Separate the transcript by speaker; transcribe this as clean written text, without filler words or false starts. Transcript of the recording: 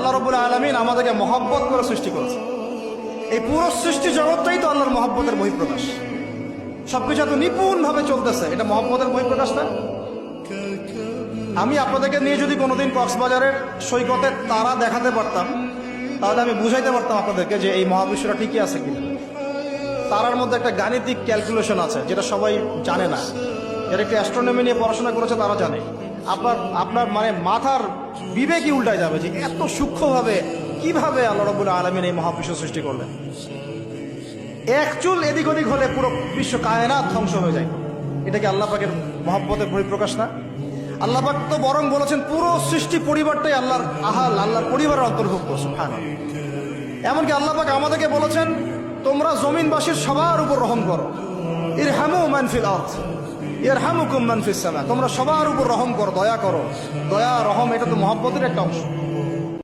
Speaker 1: আল্লাহ রাব্বুল আলামিন আমাদেরকে মহব্বত করে সৃষ্টি করেছে। এই পুরো সৃষ্টি জগৎটাই তো আল্লাহর মহব্বতের বহিঃপ্রকাশ। সবকিছু এত নিপুণভাবে চলতেছে, এটা মহব্বতের বহিঃপ্রকাশ না? আমি আপনাদেরকে নিয়ে যদি কোনোদিন কক্সবাজারের সৈকতে তারা দেখাতে পারতাম, তাহলে আমি বুঝাইতে পারতাম আপনাদেরকে যে এই মহাবিশ্বটা ঠিকই আছে কিনা। তারার মধ্যে একটা গাণিতিক ক্যালকুলেশন আছে যেটা সবাই জানে না। যারা একটু অ্যাস্ট্রোনমি নিয়ে পড়াশোনা করেছে তারা জানে। আপনার মানে মাথার বিবেকই উল্টায় যাবে যে এত সূক্ষ্মভাবে কিভাবে আল্লাহ রাব্বুল আলামিন এই মহাবিশ্ব সৃষ্টি করলেন। এক চুল এদিক ওদিক হলে পুরো বিশ্ব কায়নাত ধ্বংস হয়ে যায়। এটা কি আল্লাহ পাকের মহব্বতের বহিঃপ্রকাশ না? আল্লাহ পাক তো বরং বলেছেন পুরো সৃষ্টি পরিবারটাই আল্লাহর আহাল, আল্লাহর পরিবারের অন্তর্ভুক্ত। সুবহানাল্লাহ। এমনকি আল্লাহ পাক আমাদেরকে বলেছেন তোমরা জমিনবাসীর সবার উপর রহম করো। ইরহামু মান ফিল আরদ ইয়ারহামুকুম মান ফিস সামা। তোমরা সবার উপর রহম করো, দয়া করো। দয়া রহম এটা তো মহব্বতের একটা অংশ।